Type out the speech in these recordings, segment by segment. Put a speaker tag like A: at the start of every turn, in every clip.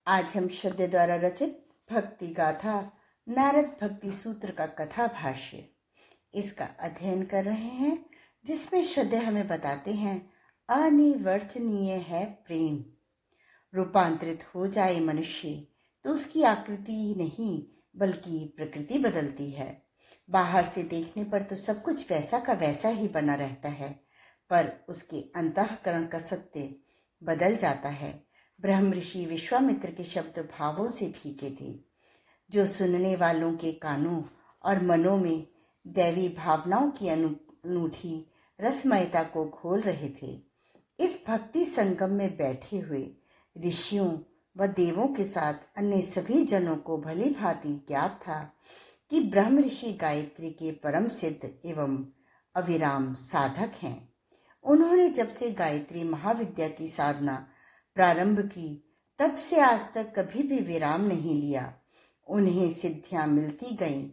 A: आज हम श्रद्धे द्वारा रचित भक्ति गाथा नारद भक्ति सूत्र का कथा भाष्य इसका अध्ययन कर रहे हैं, जिसमें श्रद्धे हमें बताते हैं अनिवर्चनीय है प्रेम। रूपांतरित हो जाए मनुष्य तो उसकी आकृति ही नहीं बल्कि प्रकृति बदलती है। बाहर से देखने पर तो सब कुछ वैसा का वैसा ही बना रहता है, पर उसके अंतःकरण का सत्य बदल जाता है। ब्रह्म ऋषि विश्वामित्र के शब्द भावों से फीके थे, जो सुनने वालों के कानों और मनों में दैवी भावनाओं की अनूठी रसमयता को घोल रहे थे। इस भक्ति संगम में बैठे हुए ऋषियों व देवों के साथ अन्य सभी जनों को भली भांति ज्ञात था कि ब्रह्म ऋषि गायत्री के परम सिद्ध एवं अविराम साधक हैं। उन्होंने जब से गायत्री महाविद्या की साधना प्रारंभ की, तब से आज तक कभी भी विराम नहीं लिया। उन्हें सिद्धियां मिलती गईं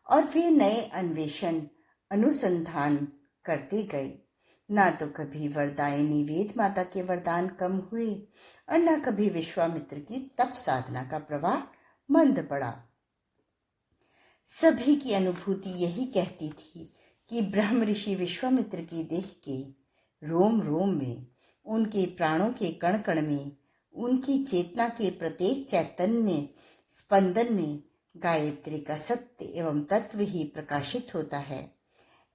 A: और वे नए अन्वेषण अनुसंधान करते गए। ना तो कभी वरदायिनी वेद माता के वरदान कम हुए और न कभी विश्वामित्र की तप साधना का प्रवाह मंद पड़ा। सभी की अनुभूति यही कहती थी कि ब्रह्म ऋषि विश्वामित्र की देह के रोम रोम में, उनके प्राणों के कण कण में, उनकी चेतना के प्रत्येक चैतन्य स्पंदन में गायत्री का सत्य एवं तत्व ही प्रकाशित होता है।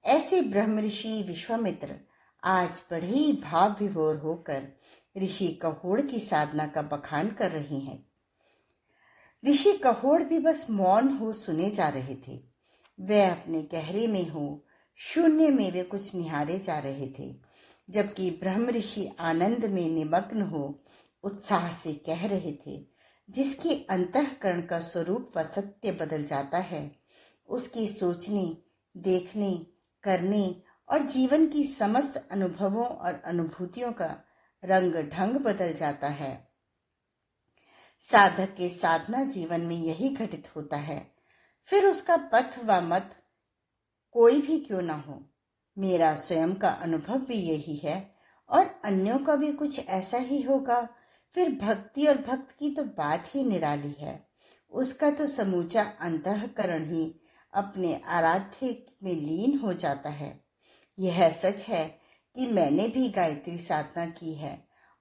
A: ऐसे ब्रह्म ऋषि विश्वामित्र आज बड़े ही भाव विभोर होकर ऋषि कहोड़ की साधना का बखान कर रहे हैं। ऋषि कहोड़ भी बस मौन हो सुने जा रहे थे। वे अपने गहरे में हो, शून्य में वे कुछ निहारे जा रहे थे, जबकि ब्रह्म ऋषि आनंद में निमग्न हो उत्साह से कह रहे थे। जिसके अंतःकरण का स्वरूप व सत्य बदल जाता है, उसके सोचने, देखने, करने और जीवन की समस्त अनुभवों और अनुभूतियों का रंग ढंग बदल जाता है। साधक के साधना जीवन में यही घटित होता है। फिर उसका पथ व मत कोई भी क्यों ना हो, मेरा स्वयं का अनुभव भी यही है और अन्यों का भी कुछ ऐसा ही होगा। फिर भक्ति और भक्त की तो बात ही निराली है। उसका तो समूचा अंतःकरण ही अपने आराध्य में लीन हो जाता है। यह सच है कि मैंने भी गायत्री साधना की है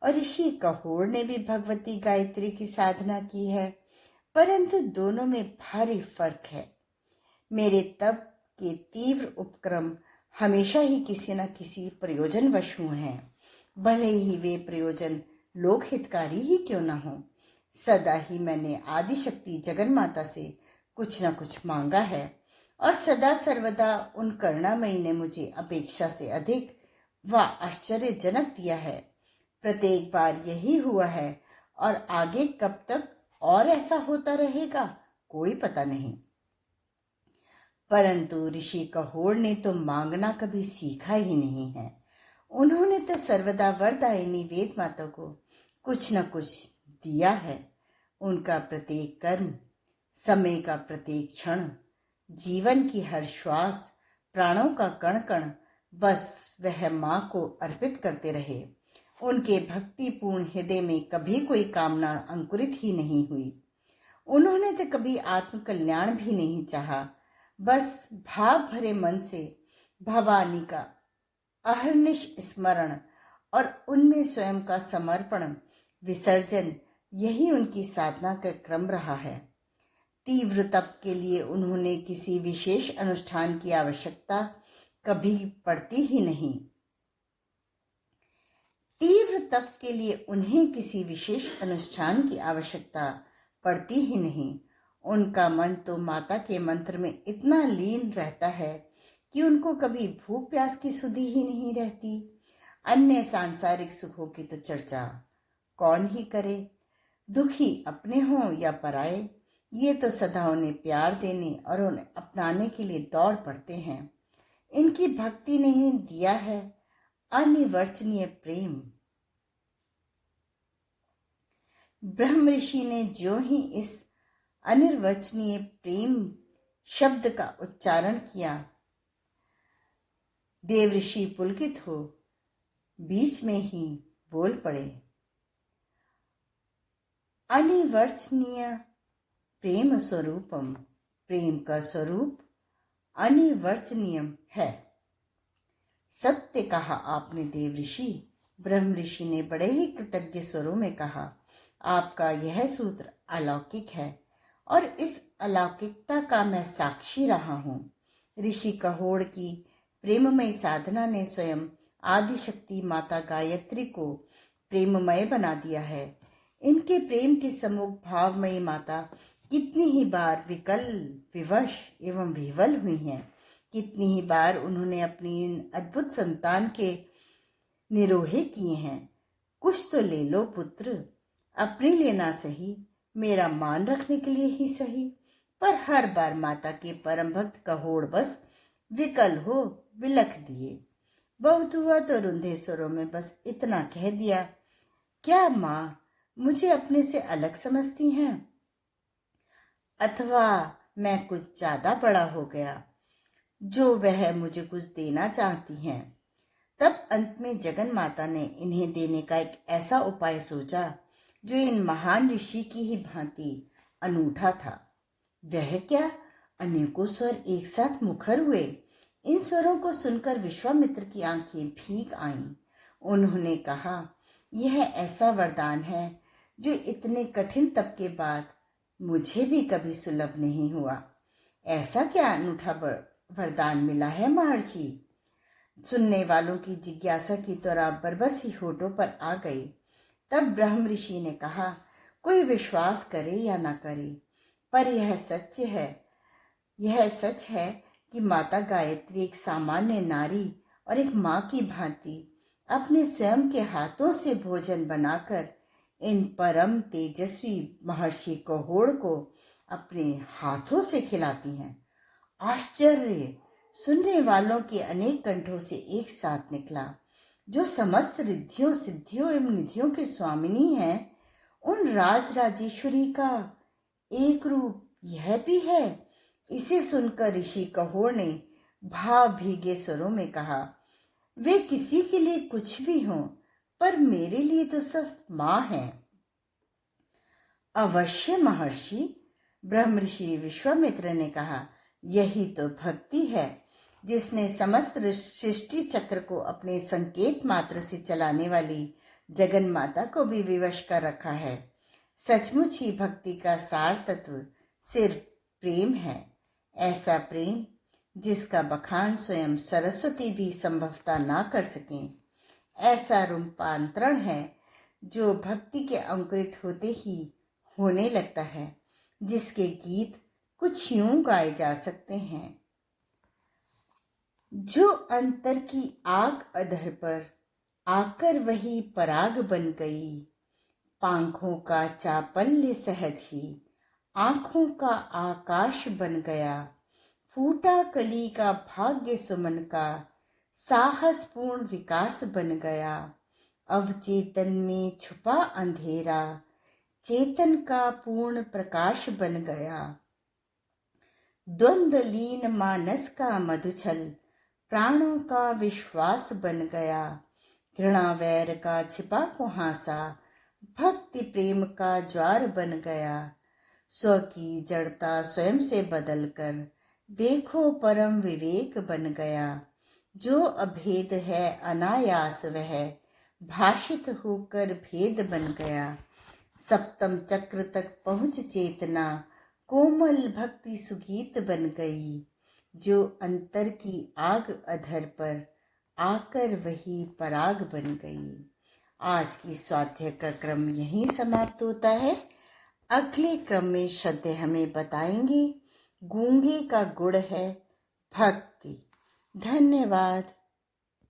A: और ऋषि कहोड़ ने भी भगवती गायत्री की साधना की है, परंतु दोनों में भारी फर्क है। मेरे तप के तीव्र उपक्रम हमेशा ही किसी न किसी प्रयोजनवश हुए हैं, भले ही वे प्रयोजन लोक हितकारी ही क्यों न हो। सदा ही मैंने आदिशक्ति जगन्माता से कुछ न कुछ मांगा है और सदा सर्वदा उन करुणामयी ने मुझे अपेक्षा से अधिक व आश्चर्यजनक दिया है। प्रत्येक बार यही हुआ है और आगे कब तक और ऐसा होता रहेगा कोई पता नहीं। परंतु ऋषि कहोड़ ने तो मांगना कभी सीखा ही नहीं है। उन्होंने तो सर्वदा वरदायिनी वेद माता को कुछ न कुछ दिया है। उनका प्रत्येक कर्म, समय का प्रत्येक क्षण, जीवन की हर श्वास, प्राणों का कण कण बस वह माँ को अर्पित करते रहे। उनके भक्तिपूर्ण हृदय में कभी कोई कामना अंकुरित ही नहीं हुई। उन्होंने तो कभी आत्म कल्याण भी नहीं चाहा। बस भाव भरे मन से भवानी का अहर्निश स्मरण और उनमें स्वयं का समर्पण विसर्जन, यही उनकी साधना का क्रम रहा है। तीव्र तप के लिए उन्होंने किसी विशेष अनुष्ठान की आवश्यकता कभी पड़ती ही नहीं। तीव्र तप के लिए उन्हें किसी विशेष अनुष्ठान की आवश्यकता पड़ती ही नहीं। उनका मन तो माता के मंत्र में इतना लीन रहता है कि उनको कभी भूख प्यास की सुधि ही नहीं रहती। अन्य सांसारिक सुखों की तो चर्चा कौन ही करे। दुखी अपने हों या पराए, ये तो सदा उन्हें प्यार देने और उन्हें अपनाने के लिए दौड़ पड़ते हैं। इनकी भक्ति ने ही दिया है अनिवर्चनीय प्रेम। ब्रह्म ऋषि ने जो ही इस अनिर्वचनीय प्रेम शब्द का उच्चारण किया, देव ऋषि पुलकित हो बीच में ही बोल पड़े, अनिवर्चनीय प्रेम स्वरूपम, प्रेम का स्वरूप अनिवर्चनीय है। सत्य कहा आपने देव ऋषि। ब्रह्म ऋषि ने बड़े ही कृतज्ञ स्वरों में कहा, आपका यह सूत्र अलौकिक है और इस अलौकिकता का मैं साक्षी रहा हूँ। ऋषि कहोड़ की प्रेममय साधना ने स्वयं आदिशक्ति माता गायत्री को प्रेममय बना दिया है। इनके प्रेम की सम्मुख भावमयी माता कितनी ही बार विकल, विवश एवं विह्वल हुई हैं। कितनी ही बार उन्होंने अपनी इन अद्भुत संतान के निरोहे किए हैं। कुछ तो ले लो पुत्र, अपने लिए ना सही, मेरा मान रखने के लिए ही सही। पर हर बार माता के परम भक्त कहोड़ बस विकल हो बिलख दिए। बहुत हुआ तो रुंधे स्वरों में बस इतना कह दिया, क्या माँ मुझे अपने से अलग समझती हैं? अथवा मैं कुछ ज्यादा बड़ा हो गया जो वह मुझे कुछ देना चाहती हैं? तब अंत में जगन माता ने इन्हें देने का एक ऐसा उपाय सोचा जो इन महान ऋषि की ही भांति अनूठा था। वह क्या? अनेकों स्वर एक साथ मुखर हुए। इन स्वरों को सुनकर विश्वामित्र की आंखें भीग आईं। उन्होंने कहा, यह ऐसा वरदान है जो इतने कठिन तप के बाद मुझे भी कभी सुलभ नहीं हुआ। ऐसा क्या अनूठा वरदान मिला है महर्षि? सुनने वालों की जिज्ञासा की तरह बरबस ही होठों पर आ गई। तब ब्रह्म ऋषि ने कहा, कोई विश्वास करे या ना करे, पर यह सच है कि माता गायत्री एक सामान्य नारी और एक माँ की भांति अपने स्वयं के हाथों से भोजन बनाकर इन परम तेजस्वी महर्षि कहोड़ को अपने हाथों से खिलाती हैं। आश्चर्य सुनने वालों के अनेक कंठों से एक साथ निकला। जो समस्त रिद्धियों, सिद्धियों एवं निधियों के स्वामिनी हैं, उन राजराजेश्वरी का एक रूप यह भी है। इसे सुनकर ऋषि कहोड़ ने भाव भीगे स्वरों में कहा, वे किसी के लिए कुछ भी हों, पर मेरे लिए तो सिर्फ माँ है। अवश्य महर्षि, ब्रह्म ऋषि विश्वामित्र ने कहा, यही तो भक्ति है जिसने समस्त सृष्टि चक्र को अपने संकेत मात्र से चलाने वाली जगन माता को भी विवश कर रखा है। सचमुच ही भक्ति का सार तत्व सिर्फ प्रेम है। ऐसा प्रेम जिसका बखान स्वयं सरस्वती भी संभवतः ना कर सकें। ऐसा रूपांतरण है जो भक्ति के अंकुरित होते ही होने लगता है, जिसके गीत कुछ यूं गाए जा सकते हैं। जो अंतर की आग अधर पर आकर वही पराग बन गई, पांखों का चापल्य सहज ही आंखों का आकाश बन गया, फूटा कली का भाग्य सुमन का साहसपूर्ण विकास बन गया, अवचेतन में छुपा अंधेरा चेतन का पूर्ण प्रकाश बन गया, द्वंद्वलीन मानस का मधुछल प्राणों का विश्वास बन गया, घृणा वैर का छिपा कुहासा भक्ति प्रेम का ज्वार बन गया, स्व की जड़ता स्वयं से बदलकर देखो परम विवेक बन गया, जो अभेद है अनायास वह भाषित होकर भेद बन गया, सप्तम चक्र तक पहुँच चेतना कोमल भक्ति सुगीत बन गई, जो अंतर की आग अधर पर आकर वही पराग बन गई। आज की स्वाध्याय का क्रम यहीं समाप्त होता है। अगले क्रम में श्रद्धे हमें बताएंगे गूंगे का गुण है भक्ति। धन्यवाद।